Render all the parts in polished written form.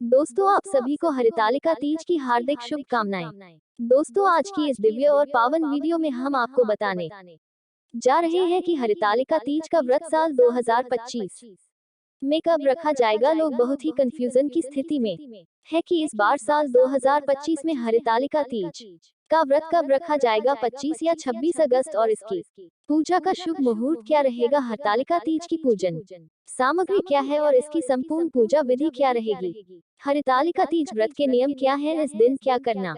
दोस्तों, आप सभी को हरितालिका तीज की हार्दिक शुभकामनाएं। दोस्तों, आज की इस दिव्य और पावन वीडियो में हम आपको बताने जा रहे हैं कि हरितालिका तीज का व्रत साल 2025 में कब रखा जाएगा। लोग बहुत ही कंफ्यूजन की स्थिति में है कि इस बार साल 2025 में हरितालिका तीज का व्रत कब रखा जाएगा, 25 या 26 अगस्त, और इसकी पूजा का शुभ मुहूर्त क्या रहेगा। हरितालिका तीज की पूजन सामग्री क्या है और इसकी संपूर्ण पूजा विधि क्या रहेगी। हरितालिका तीज व्रत के नियम क्या हैं, इस दिन क्या करना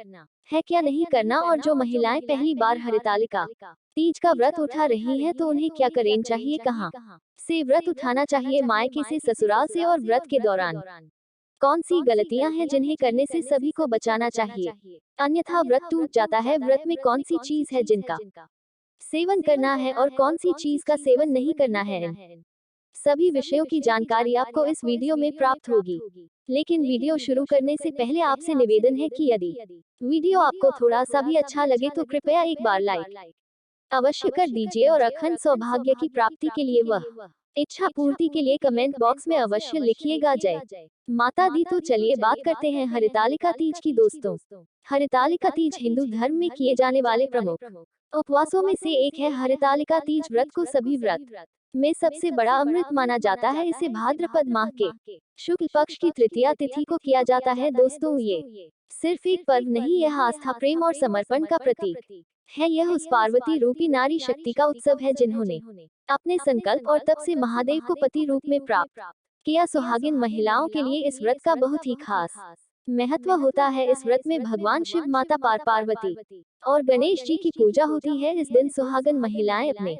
है क्या नहीं करना, और जो महिलाएं पहली बार हरितालिका तीज का व्रत उठा रही हैं तो उन्हें क्या करना चाहिए, कहां से व्रत उठाना चाहिए, मायके से, ससुराल से, और व्रत के दौरान कौन सी गलतियां हैं जिन्हें करने से सभी को बचाना चाहिए, अन्यथा व्रत टूट जाता है। व्रत में कौन सी चीज है जिनका सेवन करना है और कौन सी चीज का सेवन नहीं करना है, इन सभी विषयों की जानकारी आपको इस वीडियो में प्राप्त होगी। लेकिन वीडियो शुरू करने से पहले आपसे निवेदन है कि यदि वीडियो आपको थोड़ा सा भी अच्छा लगे तो कृपया एक बार लाइक अवश्य कर दीजिए, और अखंड सौभाग्य की प्राप्ति के लिए वह इच्छा पूर्ति के लिए कमेंट बॉक्स में अवश्य लिखिएगा जय माता दी। तो चलिए बात करते हैं हरितालिका तीज की। दोस्तों, हरितालिका तीज हिंदू धर्म में किए जाने वाले प्रमुख उपवासों में से एक है। हरितालिका तीज व्रत को सभी व्रत में सबसे बड़ा अमृत माना जाता है। इसे भाद्रपद माह के शुक्ल पक्ष की तृतीया तिथि को किया जाता है। दोस्तों, ये सिर्फ एक पर्व नहीं, यह आस्था, प्रेम और समर्पण का प्रतीक है। यह उस पार्वती रूपी नारी शक्ति का उत्सव है जिन्होंने अपने संकल्प और तप से महादेव को पति रूप में प्राप्त किया। सुहागिन महिलाओं के लिए इस व्रत का बहुत ही खास महत्व होता है। इस व्रत में भगवान शिव, माता पार्वती और गणेश जी की पूजा होती है। इस दिन सुहागन महिलाएं अपने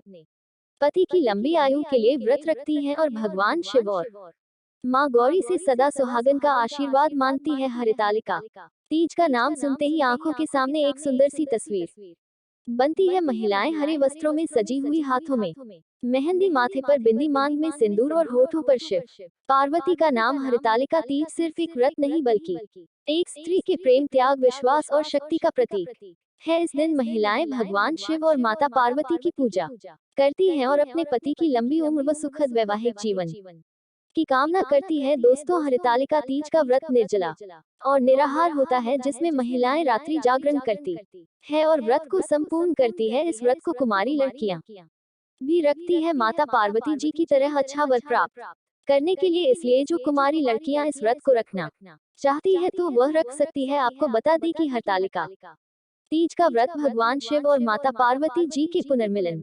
पति की लंबी आयु के लिए व्रत रखती हैं और भगवान शिव और माँ गौरी से सदा सुहागन का आशीर्वाद मांगती है। हरितालिका तीज का नाम सुनते ही आंखों के सामने एक सुंदर सी तस्वीर बनती है। महिलाएं हरे वस्त्रों में सजी हुई, हाथों में मेहंदी, माथे पर बिंदी, मांग में सिंदूर और होठों पर शिव पार्वती का नाम। हरितालिका तीज सिर्फ एक व्रत नहीं बल्कि एक स्त्री के प्रेम, त्याग, विश्वास और शक्ति का प्रतीक है। इस दिन महिलाएं भगवान शिव और माता पार्वती की पूजा करती हैं और अपने पति की लंबी उम्र व सुखद वैवाहिक जीवन की कामना करती है। दोस्तों, हरितालिका तीज का व्रत निर्जला और निराहार होता है, जिसमें महिलाएं रात्रि जागरण करती है और व्रत को संपूर्ण करती है। इस व्रत को कुमारी लड़कियां भी रखती है, माता पार्वती जी की तरह अच्छा वर प्राप्त करने के लिए। इसलिए जो कुमारी लड़कियां इस व्रत को रखना चाहती है तो वह रख सकती है। आपको बता दें कि हरितालिका तीज का व्रत भगवान शिव और माता पार्वती जी के पुनर्मिलन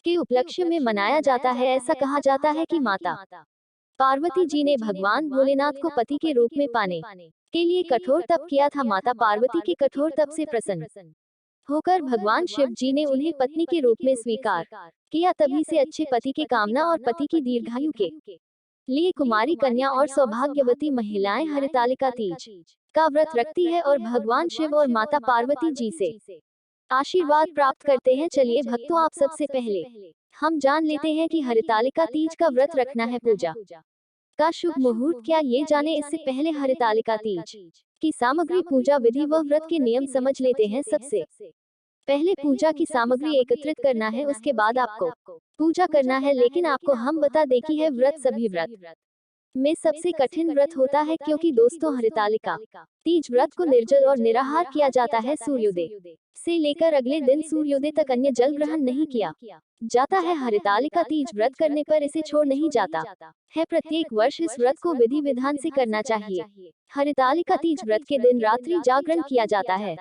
के उपलक्ष्य में मनाया जाता है। ऐसा कहा जाता है कि माता पार्वती जी ने भगवान भोलेनाथ को पति के रूप में पाने के लिए कठोर तप किया था। माता पार्वती के कठोर तप से प्रसन्न होकर भगवान शिव जी ने उन्हें पत्नी के रूप में स्वीकार किया। तभी से अच्छे पति की कामना और पति की दीर्घायु के लिए कुमारी कन्या और सौभाग्यवती महिलाएं हरितालिका तीज का व्रत रखती है और भगवान शिव और माता पार्वती जी से आशीर्वाद प्राप्त करते हैं। चलिए भक्तों, आप सबसे पहले हम जान लेते हैं कि हरितालिका तीज का व्रत रखना है पूजा का शुभ मुहूर्त क्या, ये जाने इससे पहले हरितालिका तीज की सामग्री, पूजा विधि व व्रत के नियम समझ लेते हैं। सबसे पहले पूजा की सामग्री एकत्रित करना है, उसके बाद आपको पूजा करना है। लेकिन आपको हम बता दें कि है व्रत सभी व्रत में सबसे कठिन व्रत होता है, क्योंकि दोस्तों हरितालिका तीज व्रत को निर्जल और निराहार किया जाता है। सूर्योदय से लेकर अगले दिन सूर्योदय तक अन्य जल ग्रहण नहीं किया जाता है। हरितालिका तीज व्रत करने पर इसे छोड़ नहीं जाता है। प्रत्येक वर्ष इस व्रत को विधि विधान से करना चाहिए। हरितालिका तीज व्रत के दिन रात्रि जागरण किया जाता है।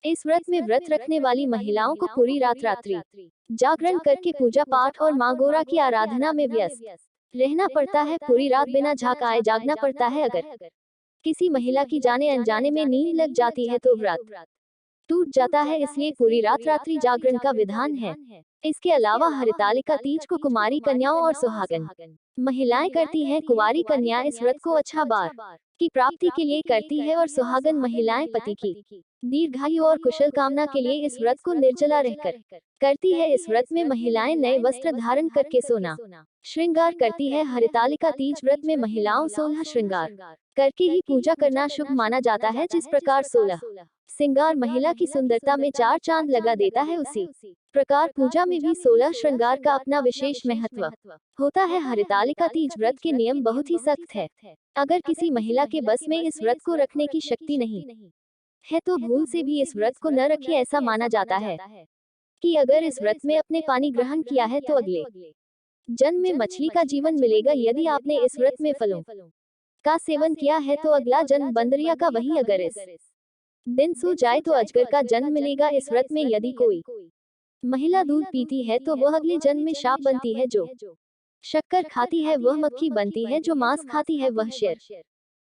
इस व्रत में व्रत रखने वाली महिलाओं को पूरी रात रात्रि जागरण करके पूजा पाठ और माँ गौरा की आराधना में व्यस्त रहना पड़ता है। पूरी रात बिना झांकाए जागना पड़ता है। अगर किसी महिला की जाने अनजाने में नींद लग जाती है तो व्रत टूट जाता है, इसलिए पूरी रात रात्रि जागरण का विधान है। इसके अलावा हरितालिका तीज को कुमारी कन्याओं और सुहागन महिलाएं करती हैं। कुंवारी कन्या इस व्रत को अच्छा बार की प्राप्ति के लिए करती है और सुहागन महिलाएं पति की दीर्घायु और कुशल कामना के लिए इस व्रत को निर्जला रहकर करती है। इस व्रत में महिलाएं नए वस्त्र धारण करके सोना श्रृंगार करती है। हरितालिका तीज व्रत में महिलाओं 16 श्रृंगार करके ही पूजा करना शुभ माना जाता है। जिस प्रकार 16 श्रृंगार महिला की सुंदरता में 4 चांद लगा देता है, उसी प्रकार पूजा में भी 16 श्रृंगार का अपना विशेष महत्व होता है। हरितालिका तीज व्रत के नियम बहुत ही सख्त है। अगर किसी महिला के बस में इस व्रत को रखने की शक्ति नहीं है तो भूल से भी इस व्रत को न रखे। ऐसा माना जाता है कि अगर इस व्रत में अपने पानी ग्रहण किया है तो अगले जन्म में मछली का जीवन मिलेगा। यदि आपने इस व्रत में फलों का सेवन किया है तो अगला जन्म बंदरिया का, वहीं अगर इस दिन सो जाए तो अजगर का जन्म मिलेगा। इस व्रत में यदि कोई महिला दूध पीती है तो वह अगले जन्म में सांप बनती है, जो शक्कर खाती है वह मक्खी बनती है, जो मांस खाती है वह शेर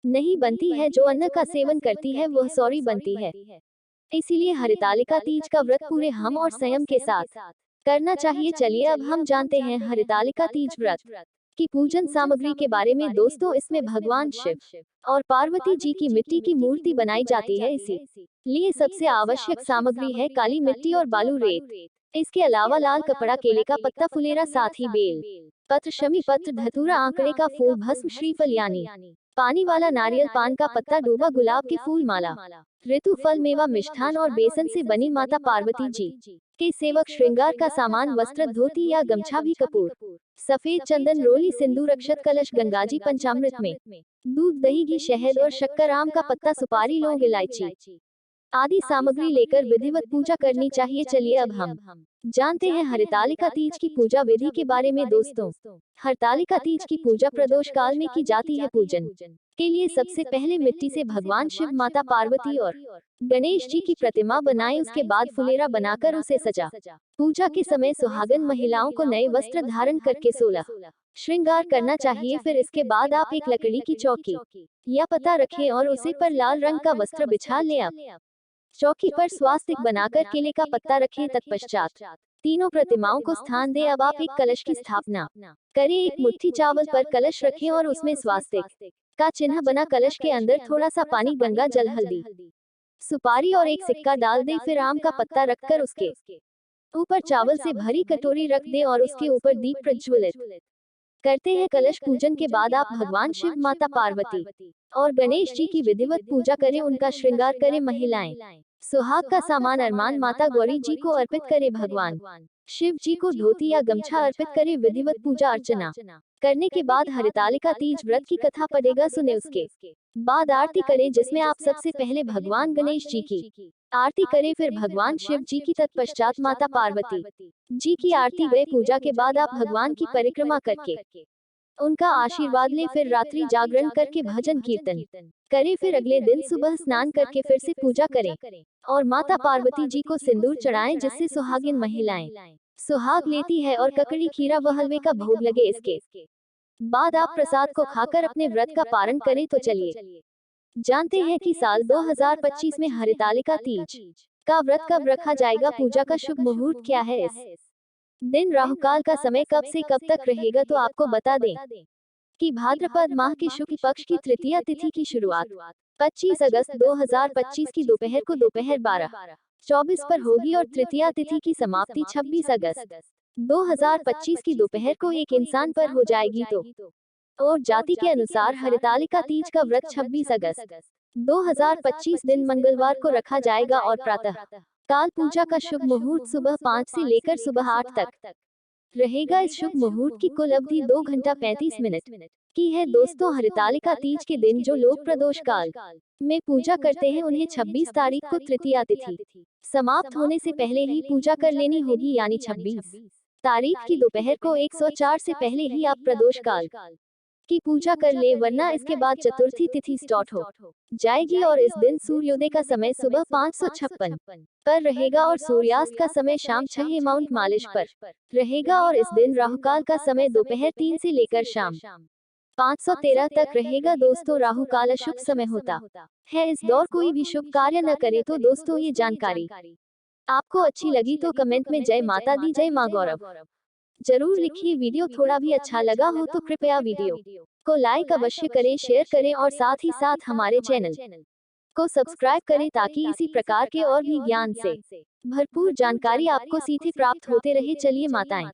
नहीं बनती है, जो अन्न का सेवन करती है वह सौरी बनती है। इसीलिए हरितालिका तीज का व्रत पूरे हम और संयम के साथ करना चाहिए। चलिए अब हम जानते हैं हरितालिका तीज व्रत की पूजन सामग्री के बारे में। दोस्तों, इसमें भगवान शिव और पार्वती जी की मिट्टी की मूर्ति बनाई जाती है। इसीलिए सबसे आवश्यक सामग्री है काली मिट्टी और बालू रेत। इसके अलावा लाल कपड़ा, केले का पत्ता, फुलेरा, साथ ही बेल पत्र, शमी पत्र, धतूरा, आंकड़े का फूल, भस्म, श्रीफल यानी पानी वाला नारियल, पान का पत्ता, डूबा गुलाब के फूल, माला, ऋतु फल, मेवा, मिष्ठान और बेसन से बनी माता पार्वती जी के सेवक श्रृंगार का सामान, वस्त्र, धोती या गमछा भी, कपूर, सफेद चंदन, रोली, सिंदूर, अक्षत, कलश, गंगाजी, पंचामृत में दूध, दही, घी, शहद और शक्कर, आम का पत्ता, सुपारी, लौंग, इलायची आदि सामग्री लेकर विधिवत पूजा करनी चाहिए। चलिए अब हम जानते हैं हरितालिका तीज की पूजा विधि के बारे में। दोस्तों, हरितालिका तीज की पूजा प्रदोष काल में की जाती है। पूजन के लिए सबसे पहले मिट्टी से भगवान शिव, माता पार्वती और गणेश जी की प्रतिमा बनाएं। उसके बाद फुलेरा बनाकर उसे सजा। पूजा के समय सुहागन महिलाओं को नए वस्त्र धारण करके 16 श्रृंगार करना चाहिए। फिर इसके बाद आप एक लकड़ी की चौकी या पत्ता रखें और उसे पर लाल रंग का वस्त्र बिछा लें। आप चौकी पर स्वास्तिक बनाकर केले का पत्ता रखें। तत्पश्चात तीनों प्रतिमाओं को स्थान दें। अब आप एक कलश की स्थापना करें। एक मुट्ठी चावल पर कलश रखें और उसमें स्वास्तिक का चिन्ह बना कलश के अंदर थोड़ा सा पानी, गंगा जल, हल्दी, सुपारी और एक सिक्का डाल दें। फिर आम का पत्ता रखकर उसके ऊपर चावल से भरी कटोरी रख दें और उसके ऊपर दीप प्रज्वलित करते हैं। कलश पूजन के बाद आप भगवान शिव, माता पार्वती और गणेश जी की विधिवत पूजा करें, उनका श्रृंगार करें। महिलाएं सुहाग का सामान अरमान माता गौरी जी को अर्पित करें। भगवान शिव जी को धोती या गमछा अर्पित करें। विधिवत पूजा अर्चना करने के बाद हरितालिका तीज व्रत की कथा पढ़ेगा, सुने। उसके बाद आरती करें, जिसमें आप सबसे पहले भगवान गणेश जी की आरती करें, फिर भगवान शिव जी की, तत्पश्चात माता पार्वती जी की आरती गए। पूजा के बाद आप भगवान की परिक्रमा करके उनका आशीर्वाद लें। फिर रात्रि जागरण करके भजन कीर्तन करें। फिर अगले दिन सुबह स्नान करके फिर से पूजा करें और माता पार्वती जी को सिंदूर चढ़ाएं, जिससे सुहागिन महिलाएं सुहाग लेती है और ककड़ी, खीरा व हलवे का भोग लगे। इसके बाद आप प्रसाद को खाकर अपने व्रत का पारण करें। तो चलिए जानते हैं कि साल 2025 में हरितालिका तीज का व्रत कब रखा जाएगा। पूजा का शुभ मुहूर्त क्या है, इस दिन राहुकाल का समय कब से कब तक रहेगा। तो आपको बता दें कि भाद्रपद माह के शुक्ल पक्ष की तृतीया तिथि की शुरुआत 25 अगस्त 2025 की दोपहर को दोपहर 12:24 पर होगी और तृतीया तिथि की समाप्ति 26 अगस्त 2025 की दोपहर को एक इंसान पर हो जाएगी। तो और जाति के अनुसार हरितालिका तीज का व्रत 26 अगस्त 2025 दिन मंगलवार को रखा जाएगा और प्रातः काल पूजा का शुभ मुहूर्त सुबह 5 से लेकर सुबह 8 तक रहेगा। इस शुभ मुहूर्त की कुल अवधि 2 घंटा 35 मिनट की है। दोस्तों, हरितालिका तीज के दिन जो लोग प्रदोष काल में पूजा करते हैं, उन्हें 26 तारीख को तृतीया तिथि समाप्त होने से पहले ही पूजा कर लेनी होगी, यानी 26 तारीख की दोपहर को 104 से पहले ही आप प्रदोष काल की पूजा कर ले, वरना इसके बाद चतुर्थी तिथि स्टार्ट हो जाएगी और इस दिन सूर्योदय का समय सुबह 5:56 पर रहेगा और सूर्यास्त का समय शाम 6 माउंट मालिश पर रहेगा और इस दिन राहुकाल का समय दोपहर 3 से लेकर शाम 5:13 तक रहेगा। दोस्तों, राहुकाल अशुभ समय होता है, इस दौर कोई भी शुभ कार्य न करे। तो दोस्तों, ये जानकारी आपको अच्छी लगी तो कमेंट में जय माता दी, जय मां गौरव जरूर लिखिए। वीडियो थोड़ा भी अच्छा लगा हो तो कृपया वीडियो को लाइक अवश्य करें, शेयर करें और साथ ही साथ हमारे चैनल को सब्सक्राइब करें ताकि इसी प्रकार के और भी ज्ञान से भरपूर जानकारी आपको सीधे प्राप्त होते रहे। चलिए माताएं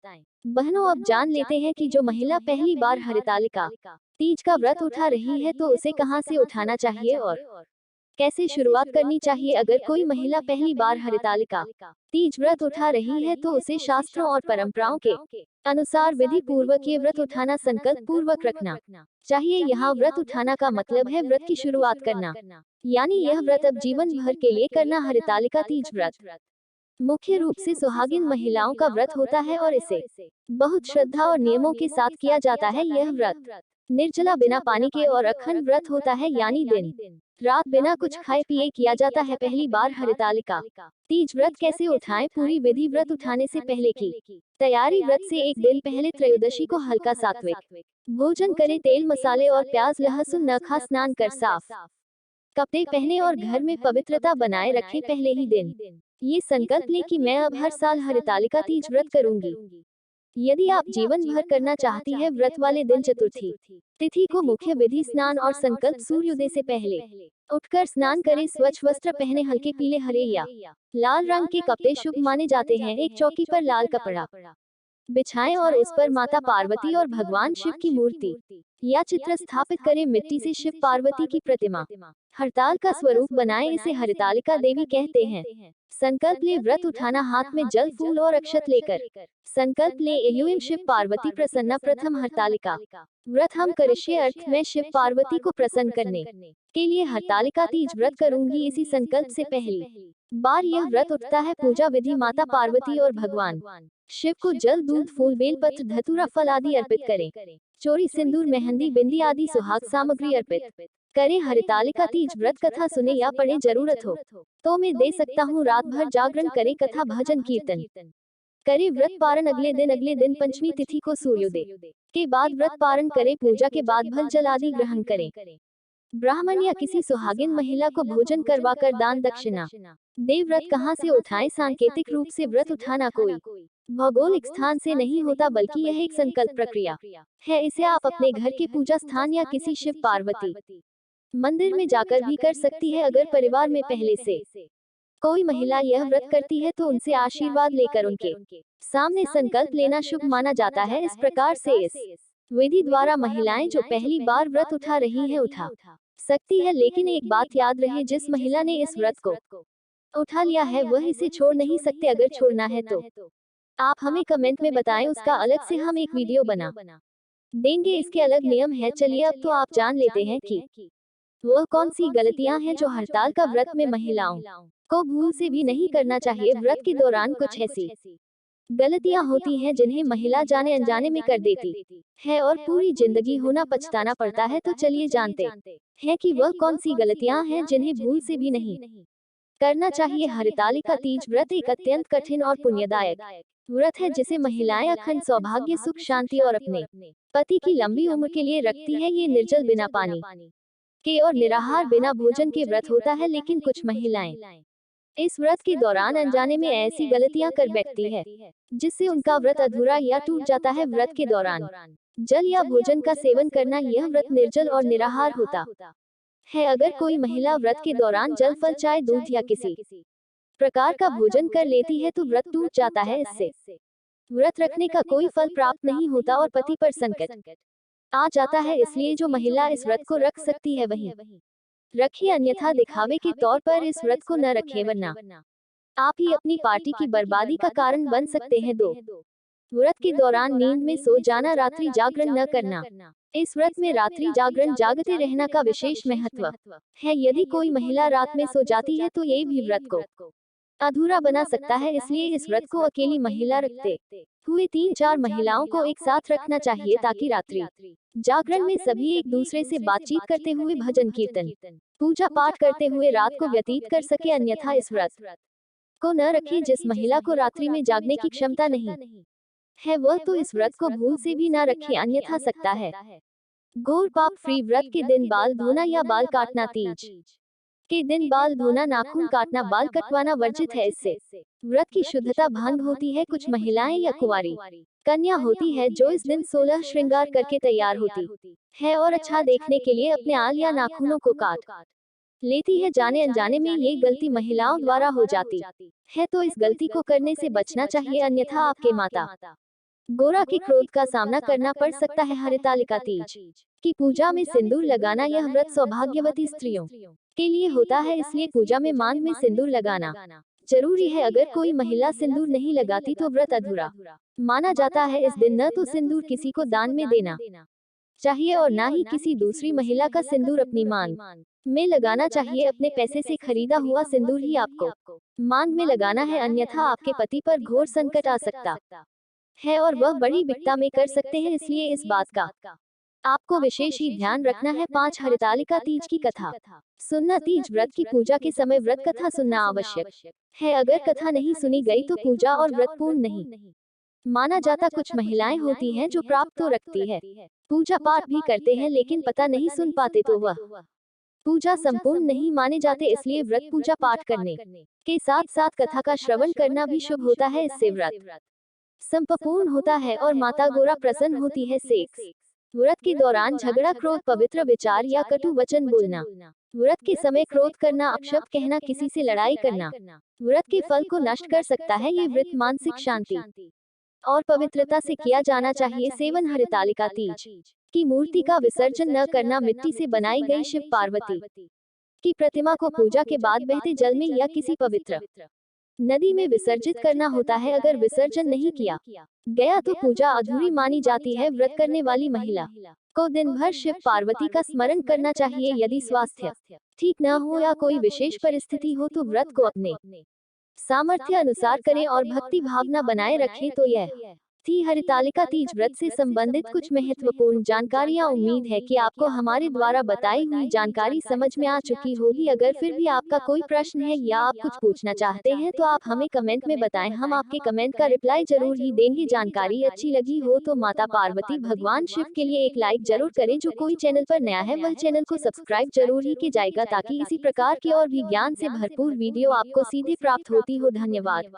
बहनों अब जान लेते हैं कि जो महिला पहली बार हरितालिका तीज का व्रत उठा रही है तो उसे कहां से उठाना चाहिए और कैसे शुरुआत करनी चाहिए। अगर कोई महिला पहली बार हरितालिका तीज व्रत उठा रही है तो उसे शास्त्रों और परंपराओं के अनुसार विधि पूर्वक ये व्रत उठाना संकल्प पूर्वक रखना चाहिए। यहाँ व्रत उठाना का मतलब है व्रत की शुरुआत करना, यानी यह व्रत अब जीवन भर के लिए करना। हरितालिका तीज व्रत मुख्य रूप से सुहागिन महिलाओं का व्रत होता है और इसे बहुत श्रद्धा और नियमों के साथ किया जाता है। यह व्रत निर्जला बिना पानी के और अखंड व्रत होता है, यानी दिन रात बिना कुछ खाए पिए किया जाता है। पहली बार हरितालिका तीज व्रत कैसे उठाएं। पूरी विधि व्रत उठाने से पहले की तैयारी। व्रत से एक दिन पहले त्रयोदशी को हल्का सात्विक भोजन करें। तेल मसाले और प्याज लहसुन न खा। स्नान कर साफ कपड़े पहने और घर में पवित्रता बनाए रखें। पहले ही दिन ये संकल्प लें कि मैं अब हर साल हरितालिका तीज व्रत करूंगी। यदि आप जीवन भर करना चाहती है व्रत वाले दिन चतुर्थी तिथि को मुख्य विधि स्नान और संकल्प सूर्योदय से पहले उठकर स्नान करें। स्वच्छ वस्त्र पहने। हल्के पीले हरे या लाल रंग के कपड़े शुभ माने जाते हैं। एक चौकी पर लाल कपड़ा बिछाएं और उस पर माता पार्वती और भगवान शिव की मूर्ति या चित्र स्थापित करें। मिट्टी से शिव पार्वती की प्रतिमा हड़ताल का स्वरूप बनाएं। इसे हरितालिका देवी कहते हैं। संकल्प ले व्रत उठाना। हाथ में जल फूल और अक्षत लेकर संकल्प ले एवं शिव पार्वती प्रसन्ना। प्रथम हरितालिका व्रत हम करिष्ये अर्थ में शिव पार्वती को प्रसन्न करने के लिए हरितालिका तीज व्रत करूंगी। इसी संकल्प से पहली बार यह व्रत उठता है। पूजा विधि माता पार्वती और भगवान शिव को जल दूध फूल बेलपत्र धतूरा फल आदि अर्पित करें। चोरी सिंदूर मेहंदी बिंदी आदि सुहाग सामग्री अर्पित करें। हरितालिका तीज व्रत कथा सुने या पढ़े। जरूरत हो तो मैं दे सकता हूँ। रात भर जागरण करें। कथा भजन कीर्तन करें। व्रत पारण अगले दिन पंचमी तिथि को सूर्योदय के बाद व्रत पारण करें। पूजा के बाद फल जल आदि ग्रहण करें। ब्राह्मण या किसी सुहागिन महिला को भोजन करवाकर दान दक्षिणा दे। व्रत कहाँ से उठाएं। सांकेतिक रूप से व्रत उठाना कोई भौगोलिक स्थान से नहीं होता बल्कि यह एक संकल्प प्रक्रिया है। इसे आप अपने घर के पूजा स्थान या किसी शिव पार्वती मंदिर में जाकर भी कर सकती है। अगर परिवार में पहले से कोई महिला यह व्रत करती है तो उनसे आशीर्वाद लेकर उनके सामने संकल्प लेना शुभ माना जाता है। इस प्रकार से इस विधि द्वारा महिलाएं जो पहली बार व्रत उठा रही है उठा सकती है। लेकिन एक बात याद रहे, जिस महिला ने इस व्रत को उठा लिया है वह इसे छोड़ नहीं सकते। अगर छोड़ना है तो आप हमें कमेंट में बताएं, उसका अलग से हम एक वीडियो बना देंगे। इसके अलग नियम है। चलिए अब तो आप जान लेते हैं कि वह कौन सी गलतियां हैं जो हड़ताल का व्रत में महिलाओं को भूल से भी नहीं करना चाहिए। व्रत के दौरान कुछ ऐसी गलतियां होती हैं जिन्हें महिला जाने अनजाने में कर देती है और पूरी जिंदगी होना पछताना पड़ता है। तो चलिए जानते हैं कि वह कौन सी गलतियां हैं जिन्हें भूल से भी नहीं करना चाहिए। हरितालिका तीज व्रत एक अत्यंत कठिन और पुण्यदायक व्रत है जिसे महिलाएं अखंड सौभाग्य सुख शांति और अपने पति की लंबी उम्र के लिए रखती है। ये निर्जल बिना पानी के और निराहार बिना भोजन के व्रत होता है। लेकिन कुछ महिलाएं इस व्रत के दौरान अनजाने में ऐसी गलतियां कर बैठती है जिससे उनका व्रत अधूरा या टूट जाता है। व्रत के दौरान जल या भोजन का सेवन करना, यह व्रत निर्जल और निराहार होता है। अगर कोई महिला व्रत के दौरान जल फल चाय दूध या किसी प्रकार का भोजन कर लेती है तो व्रत टूट जाता है। इससे व्रत रखने का कोई फल प्राप्त नहीं होता और पति पर संकट आ जाता है। इसलिए जो महिला इस व्रत को रख सकती है वही रखिए, अन्यथा दिखावे के तौर पर इस व्रत को न रखें, वरना आप ही अपनी पार्टी की बर्बादी का कारण बन सकते हैं। 2 व्रत के दौरान नींद में सो जाना, रात्रि जागरण न करना। इस व्रत में रात्रि जागरण जागते रहना का विशेष महत्व है। यदि कोई महिला रात में सो जाती है तो ये भी व्रत को अधूरा बना सकता है। इसलिए इस व्रत को अकेली महिला रखते हुए 3-4 महिलाओं को एक साथ रखना चाहिए ताकि रात्रि जागरण में सभी एक दूसरे से बातचीत करते हुए भजन कीर्तन पूजा पाठ करते हुए रात को व्यतीत कर सके। अन्यथा इस व्रत को न रखें। जिस महिला को रात्रि में जागने की क्षमता नहीं है वह तो इस व्रत को भूल से भी न रखे, अन्यथा सकता है। घोर पाप फ्री व्रत के दिन बाल धोना या बाल काटना। तीज के दिन बाल धोना, नाखून काटना, बाल कटवाना वर्जित है। इससे व्रत की शुद्धता भंग होती है। कुछ महिलाएं या कुंवारी कन्या होती है जो इस दिन 16 श्रृंगार करके तैयार होती है और अच्छा देखने के लिए अपने आल या नाखूनों को काट लेती है, जाने अनजाने में ये गलती महिलाओं द्वारा हो जाती है, तो इस गलती को करने से बचना चाहिए, अन्यथा आपके माता गोरा के क्रोध का सामना करना पड़ सकता है। हरितालिका तीज की पूजा में सिंदूर लगाना, यह व्रत सौभाग्यवती स्त्रियों के लिए होता है, इसलिए पूजा में मांग में सिंदूर लगाना जरूरी है। अगर कोई महिला सिंदूर नहीं लगाती तो व्रत अधूरा माना जाता है। इस दिन न तो सिंदूर किसी को दान में देना चाहिए और ना ही किसी दूसरी महिला का सिंदूर अपनी मांग में लगाना चाहिए। अपने पैसे से खरीदा हुआ सिंदूर ही आपको मांग में लगाना है, अन्यथा आपके पति पर घोर संकट आ सकता है और वह बड़ी विपदा में कर सकते हैं, इसलिए इस बात का आपको विशेष ही ध्यान रखना है। 5 हरितालिका तीज की कथा सुनना। तीज व्रत की पूजा के समय व्रत कथा सुनना आवश्यक है। अगर कथा नहीं सुनी गई तो पूजा और व्रत पूर्ण नहीं माना जाता। कुछ महिलाएं होती हैं जो प्राप्त तो रखती है, पूजा पाठ भी करते हैं, लेकिन पता नहीं सुन पाते तो वह पूजा संपूर्ण नहीं माने जाते। इसलिए व्रत पूजा पाठ करने के साथ साथ कथा का श्रवण करना भी शुभ होता है। इससे व्रत संपूर्ण होता है और माता गोरा प्रसन्न होती है। सेक्स व्रत के दौरान झगड़ा, क्रोध, पवित्र विचार या कटु वचन बोलना, व्रत के समय क्रोध करना, अपशब्द कहना, किसी से लड़ाई करना व्रत के फल को नष्ट कर सकता है। ये व्रत मानसिक शांति और पवित्रता से किया जाना चाहिए। सेवन हरितालिका तीज की मूर्ति का विसर्जन न करना। मिट्टी से बनाई गई शिव पार्वती की प्रतिमा को पूजा के बाद बहते जल में या किसी पवित्र नदी में विसर्जित करना होता है। अगर विसर्जन नहीं किया गया तो पूजा अधूरी मानी जाती है। व्रत करने वाली महिला को दिन भर शिव पार्वती का स्मरण करना चाहिए। यदि स्वास्थ्य ठीक न हो या कोई विशेष परिस्थिति हो तो व्रत को अपने सामर्थ्य अनुसार करें और भक्ति भावना बनाए रखें। तो यह थी हरितालिका तीज व्रत से संबंधित कुछ महत्वपूर्ण जानकारियां। उम्मीद है कि आपको हमारे द्वारा बताई हुई जानकारी समझ में आ चुकी होगी। अगर फिर भी आपका कोई प्रश्न है या आप कुछ पूछना चाहते हैं तो आप हमें कमेंट में बताएं, हम आपके कमेंट का रिप्लाई जरूर ही देंगे। जानकारी अच्छी लगी हो तो माता पार्वती भगवान शिव के लिए एक लाइक जरूर करें। जो कोई चैनल पर नया है वह चैनल को सब्सक्राइब जरूर ही किया जाएगा, ताकि इसी प्रकार की और भी ज्ञान से भरपूर वीडियो आपको सीधे प्राप्त होती हो। धन्यवाद।